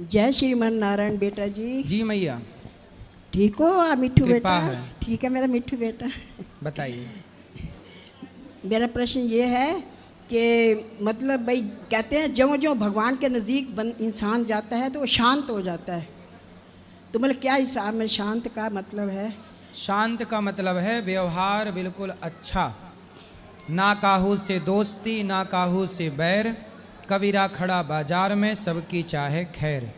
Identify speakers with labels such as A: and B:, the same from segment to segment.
A: जय श्रीमान नारायण बेटा जी।
B: जी मैया।
A: ठीक हो मिट्ठू
B: कृपा
A: बेटा?
B: है।
A: ठीक है मेरा मिट्ठू बेटा।
B: बताइए।
A: मेरा प्रश्न ये है कि मतलब भाई कहते हैं जो जो भगवान के नज़दीक इंसान जाता है तो वो शांत हो जाता है, तो मतलब क्या हिसाब में शांत का मतलब है?
B: शांत का मतलब है व्यवहार बिल्कुल अच्छा, ना काहू से दोस्ती ना काहू से बैर, कबीरा खड़ा बाजार में सबकी चाहे खैर।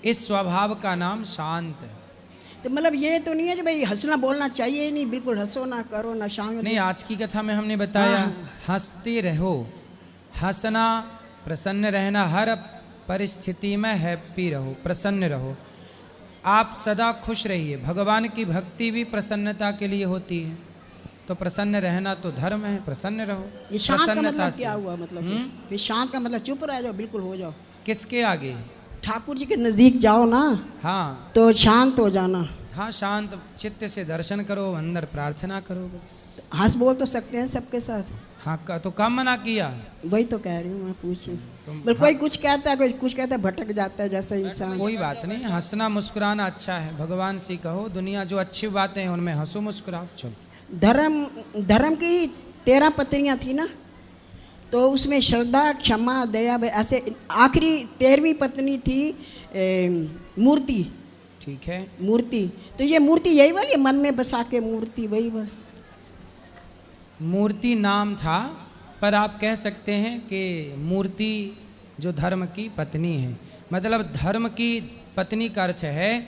B: इस स्वभाव का नाम शांत है।
A: तो मतलब ये तो नहीं है कि भाई हंसना बोलना चाहिए नहीं, बिल्कुल हंसो ना करो ना शांत
B: नहीं, आज की कथा में हमने बताया
A: हाँ।
B: हंसते रहो, हंसना, प्रसन्न रहना, हर परिस्थिति में हैप्पी रहो, प्रसन्न रहो। आप सदा खुश रहिए। भगवान की भक्ति भी प्रसन्नता के लिए होती है, तो प्रसन्न रहना तो धर्म है, प्रसन्न रहो।
A: ये शांत का
B: प्रसन्नता
A: मतलब
B: से।
A: क्या हुआ? मतलब फिर शांत का मतलब चुप रह जाओ, बिल्कुल हो जाओ।
B: किसके आगे?
A: ठाकुर जी के नज़दीक जाओ ना,
B: हाँ
A: तो शांत हो जाना।
B: हाँ, शांत चित्त से दर्शन करो, अंदर प्रार्थना करो बस।
A: हंस बोल तो सकते हैं सबके साथ।
B: हाँ तो काम मना किया।
A: वही तो कह रही हूँ मैं, पूछी
B: तो
A: कोई कुछ कहता है, कोई कुछ कहता है, भटक जाता है जैसा इंसान।
B: कोई बात नहीं, हंसना मुस्कुराना अच्छा है। भगवान से कहो दुनिया जो अच्छी बातें हैं उनमें हंसो मुस्कुराओ। चलो।
A: धर्म की 13 पत्नियां थी ना, तो उसमें श्रद्धा क्षमा दया ऐसे आखिरी 13वीं पत्नी थी मूर्ति।
B: ठीक है।
A: मूर्ति, तो ये मूर्ति यही वाली मन में बसा के मूर्ति वही वाली?
B: मूर्ति नाम था, पर आप कह सकते हैं कि मूर्ति जो धर्म की पत्नी है, मतलब धर्म की पत्नी का अर्थ है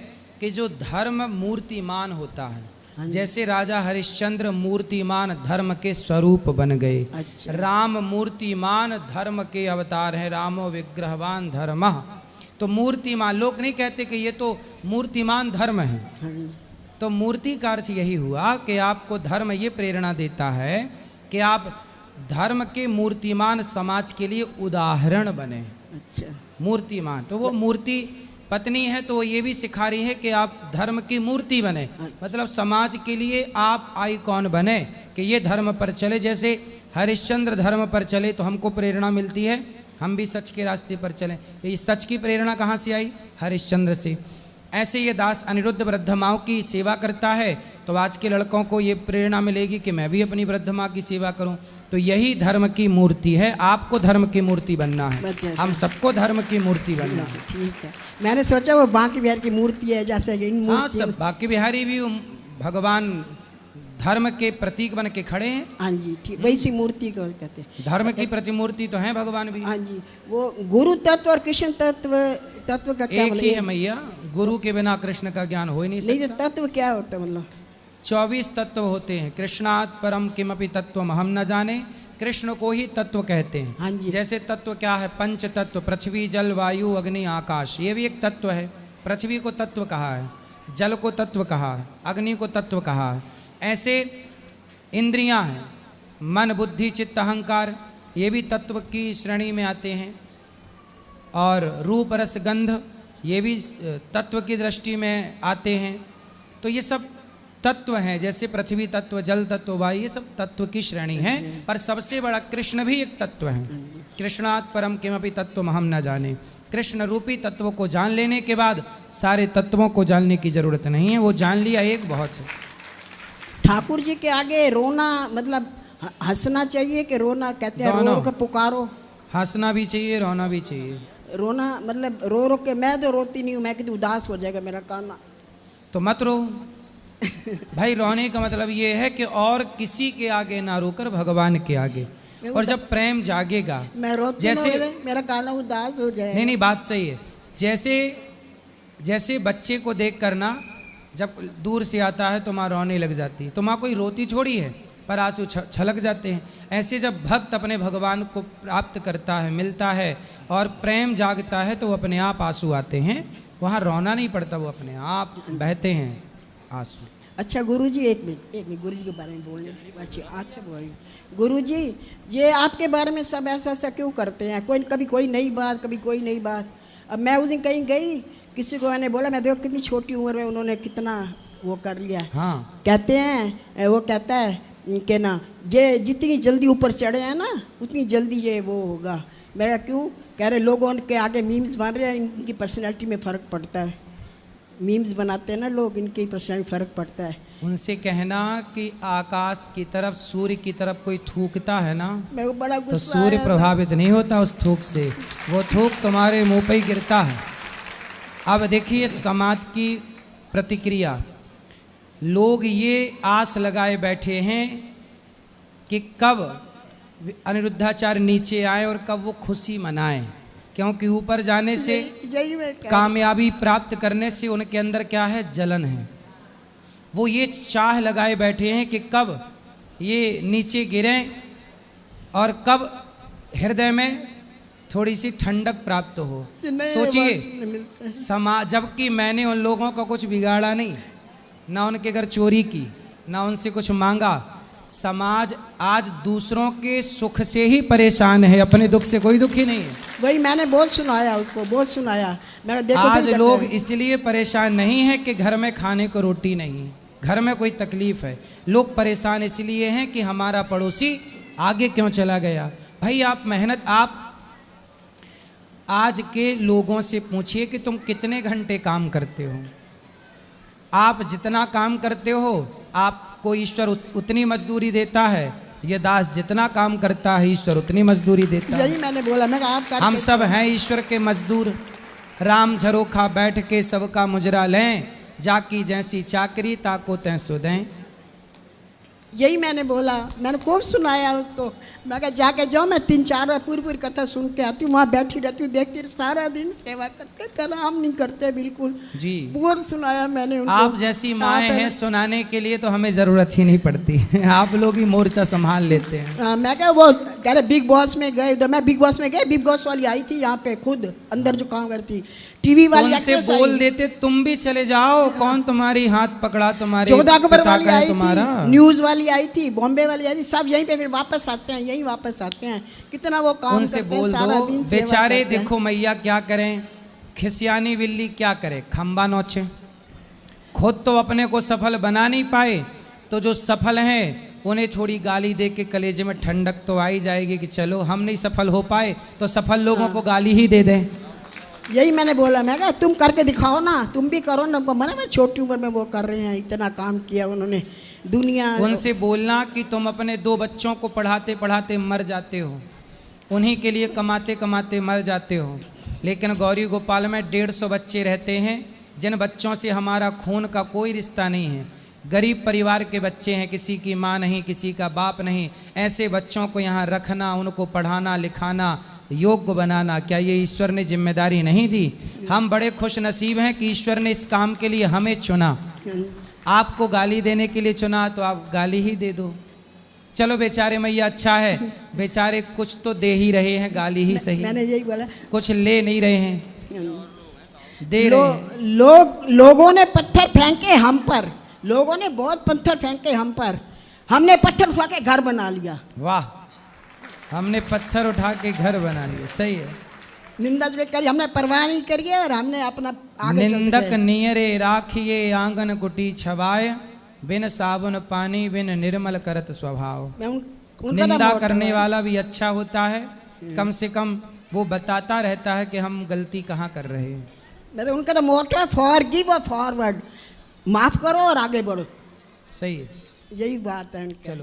B: कि जो धर्म मूर्तिमान होता है। जैसे राजा हरिश्चंद्र मूर्तिमान धर्म के स्वरूप बन गए।
A: अच्छा।
B: राम मूर्तिमान धर्म के अवतार हैं, रामो विग्रहवान धर्मः। तो मूर्तिमान, लोग नहीं कहते कि ये तो मूर्तिमान धर्म है। तो मूर्ति का अर्थ यही हुआ कि आपको धर्म ये प्रेरणा देता है कि आप धर्म के मूर्तिमान समाज के लिए उदाहरण बने।
A: अच्छा।
B: मूर्तिमान, तो वो मूर्ति पत्नी है, तो वो ये भी सिखा रही है कि आप धर्म की मूर्ति बने, मतलब समाज के लिए आप आइकॉन बने कि ये धर्म पर चले। जैसे हरिश्चंद्र धर्म पर चले तो हमको प्रेरणा मिलती है, हम भी सच के रास्ते पर चलें। ये सच की प्रेरणा कहाँ से आई? हरिश्चंद्र से। ऐसे ये दास अनिरुद्ध वृद्ध माँ की सेवा करता है, तो आज के लड़कों को ये प्रेरणा मिलेगी कि मैं भी अपनी वृद्ध माँ की सेवा करूं। तो यही धर्म की मूर्ति है। आपको धर्म की मूर्ति बनना है, हम सबको धर्म की मूर्ति बनना है।
A: ठीक है, मैंने सोचा वो बांके बिहारी की मूर्ति है जैसे इन
B: हाँ, सब बांके बिहारी भी भगवान धर्म के प्रतीक बन के खड़े हैं।
A: हाँ जी, ठीक, वैसी मूर्ति को कहते हैं।
B: धर्म की प्रतिमूर्ति तो है भगवान भी।
A: हाँ जी, वो गुरु तत्व और कृष्ण तत्व का क्या
B: एक
A: मतलब?
B: ही है मैया, गुरु के बिना कृष्ण का ज्ञान हो ही नहीं सकता।
A: नहीं, जो तत्व क्या होता है मतलब?
B: 24 तत्व होते हैं। कृष्णात् परम किमपि तत्वम हम न जाने, कृष्ण को ही तत्व कहते हैं।
A: हाँ जी।
B: जैसे तत्व क्या है? पंच तत्व, पृथ्वी जल वायु अग्नि आकाश, ये भी एक तत्व है। पृथ्वी को तत्व कहा है, जल को तत्व कहा है, अग्नि को तत्व कहा है। ऐसे इंद्रियां हैं, मन बुद्धि चित्त अहंकार, ये भी तत्व की श्रेणी में आते हैं। और रूप रस गंध, ये भी तत्व की दृष्टि में आते हैं। तो ये सब तत्व हैं। जैसे पृथ्वी तत्व, जल तत्व, वायु, ये सब तत्व की श्रेणी है। पर सबसे बड़ा कृष्ण भी एक तत्व है। कृष्णात् परम किमपि तत्वम हम न जाने। कृष्ण रूपी तत्व को जान लेने के बाद सारे तत्वों को जानने की जरूरत नहीं है, वो जान लिया एक बहुत है।
A: ठाकुर जी के आगे रोना मतलब हंसना चाहिए कि रोना? कहते हैं रो के पुकारो।
B: हंसना भी चाहिए, रोना भी चाहिए।
A: रोना मतलब रो रो के, मैं तो रोती नहीं हूँ, मैं कहती उदास हो जाएगा मेरा काना,
B: तो मत रो। भाई रोने का मतलब ये है कि और किसी के आगे ना रोकर भगवान के आगे। और जब प्रेम जागेगा,
A: मैं रोती जैसे मेरा काना उदास हो जाए।
B: नहीं, बात सही है। जैसे बच्चे को देख करना, जब दूर से आता है तो माँ रोने लग जाती है, तो माँ कोई रोती छोड़ी है, पर आंसू छलक जाते हैं। ऐसे जब भक्त अपने भगवान को प्राप्त करता है, मिलता है और प्रेम जागता है, तो अपने आप आंसू आते हैं। वहाँ रोना नहीं पड़ता, वो अपने आप बहते हैं आंसू।
A: अच्छा गुरुजी, एक मिनट गुरुजी के बारे में बोलने। अच्छा बोलिए गुरुजी, ये आपके बारे में सब ऐसा क्यों करते हैं? कभी कोई नई बात, कभी कोई नई बात। अब मैं उस दिन कहीं गई, किसी को मैंने बोला, मैं देखो कितनी छोटी उम्र में उन्होंने कितना वो कर लिया।
B: हाँ।
A: कहते हैं, वो कहता है कि ना ये जितनी जल्दी ऊपर चढ़े हैं ना, उतनी जल्दी ये वो होगा। मैं क्यों कह रहे लोगों के आगे मीम्स बन रहे हैं, इनकी पर्सनैलिटी में फ़र्क पड़ता है। मीम्स बनाते हैं ना लोग, इनकी पर्सनैलिटी फ़र्क पड़ता है।
B: उनसे कहना कि आकाश की तरफ, सूर्य की तरफ कोई थूकता है ना,
A: मेरे को बड़ा
B: तो
A: गुस्सा
B: सूर्य
A: आया।
B: प्रभावित नहीं होता उस थूक से, वो थूक तुम्हारे मुंह पे ही गिरता है। अब देखिए समाज की प्रतिक्रिया, लोग ये आस लगाए बैठे हैं कि कब अनिरुद्धाचार्य नीचे आए और कब वो खुशी मनाएं, क्योंकि ऊपर जाने से,
A: यही मैं कह-
B: कामयाबी प्राप्त करने से उनके अंदर क्या है, जलन है। वो ये चाह लगाए बैठे हैं कि कब ये नीचे गिरें और कब हृदय में थोड़ी सी ठंडक प्राप्त हो।
A: नहीं,
B: सोचिए
A: बस नहीं मिलता है।
B: समाज, जबकि मैंने उन लोगों का कुछ बिगाड़ा नहीं, ना उनके घर चोरी की, ना उनसे कुछ मांगा। समाज आज दूसरों के सुख से ही परेशान है, अपने दुख से कोई दुखी नहीं है।
A: वही मैंने बहुत सुनाया उसको, बहुत सुनाया। मैं देखो
B: आज
A: सही
B: लोग
A: करते हैं।
B: इसलिए परेशान नहीं है कि घर में खाने को रोटी नहीं, घर में कोई तकलीफ है। लोग परेशान इसलिए हैं कि हमारा पड़ोसी आगे क्यों चला गया। भाई आप मेहनत, आप आज के लोगों से पूछिए कि तुम कितने घंटे काम करते हो। आप जितना काम करते हो आपको ईश्वर उतनी मजदूरी देता है। ये दास जितना काम करता है ईश्वर उतनी मजदूरी देता है।
A: यही मैंने बोला, मैं कहा आप करके
B: हम सब हैं ईश्वर के मजदूर। राम झरोखा बैठ के सबका मुजरा लें, जाकी जैसी चाकरी ताको तैं सो दें।
A: यही मैंने बोला, मैंने खूब सुनाया उसको। मैं कहा जाके जाओ, मैं 3-4 बार पूरी कथा सुन के आती हूँ, वहाँ बैठी रहती हूँ, देखती हूँ, सारा दिन सेवा करते। चलो हम नहीं करते बिल्कुल
B: जी,
A: बहुत सुनाया मैंने उनको।
B: आप जैसी माएँ हैं सुनाने के लिए तो हमें ज़रूरत ही नहीं पड़ती। आप लोग ही मोर्चा संभाल लेते हैं।
A: हाँ, मैं क्या वो कह रहे बिग बॉस में गए, तो मैं बिग बॉस में गए, बिग बॉस वाली आई थी यहाँ पे खुद अंदर जो काम करती, टीवी वाली
B: उनसे
A: एक्ट्रेस
B: बोल
A: आई।
B: देते तुम भी चले जाओ, कौन तुम्हारी हाथ पकड़ा, तुम्हारे
A: 14 अक्टूबर
B: पिता
A: वाली
B: का है
A: आई
B: तुम्हारा।
A: थी, न्यूज़ वाली आई थी, बॉम्बे वाली आई थी, सब यहीं पे फिर वापस आते हैं, यहीं वापस आते हैं। कितना वो काम
B: उनसे
A: करते हैं,
B: बोल
A: सारा
B: दो
A: दिन सेवा
B: बेचारे,
A: करते हैं।
B: देखो मैया क्या करें, खिसियानी बिल्ली क्या करे, खंबा नोचे। खुद तो अपने को सफल बना नहीं पाए, तो जो सफल हैं उन्हें थोड़ी गाली दे के कलेजे में ठंडक तो आई जाएगी कि चलो हम नहीं सफल हो पाए तो सफल लोगों को गाली ही दे दें।
A: यही मैंने बोला, मैं कहा तुम करके दिखाओ ना, तुम भी करो ना। उनको मना, मैं छोटी उम्र में वो कर रहे हैं, इतना काम किया उन्होंने दुनिया।
B: उनसे बोलना कि तुम अपने 2 बच्चों को पढ़ाते पढ़ाते मर जाते हो, उन्हीं के लिए कमाते कमाते मर जाते हो। लेकिन गौरी गोपाल में 150 बच्चे रहते हैं, जिन बच्चों से हमारा खून का कोई रिश्ता नहीं है। गरीब परिवार के बच्चे हैं, किसी की माँ नहीं, किसी का बाप नहीं। ऐसे बच्चों को यहाँ रखना, उनको पढ़ाना लिखाना, योग्य बनाना, क्या ये ईश्वर ने जिम्मेदारी नहीं दी? हम बड़े खुश नसीब हैं कि ईश्वर ने इस काम के लिए हमें चुना। आपको गाली देने के लिए चुना तो आप गाली ही दे दो। चलो बेचारे मैया अच्छा है, बेचारे कुछ तो दे ही रहे हैं, गाली ही सही,
A: मैंने यही बोला।
B: कुछ ले नहीं रहे हैं, दे रहे हैं।
A: लोगों ने पत्थर फेंके हम पर, लोगों ने बहुत पत्थर फेंके हम पर, हमने पत्थर उठा के घर बना लिया।
B: वाह, हमने पत्थर उठा के घर बना लिए, सही है।
A: निंदा जो करी हमने परवाह नहीं करी है, और हमने अपना आगे चलते
B: निंदक
A: गए।
B: नियरे राखिए आंगन कुटी छवाए, बिन साबुन पानी बिन निर्मल करत स्वभाव।
A: मैं उनका तो
B: निंदा
A: मोटा
B: करने
A: है।
B: वाला भी अच्छा होता है, कम से कम वो बताता रहता है कि हम गलती कहाँ कर रहे हैं।
A: मैं तो उनका तो मोटो है, फॉरगिव और फॉरवर्ड, माफ करो और आगे बढ़ो,
B: सही है,
A: यही बात है उनकी।
B: चलो।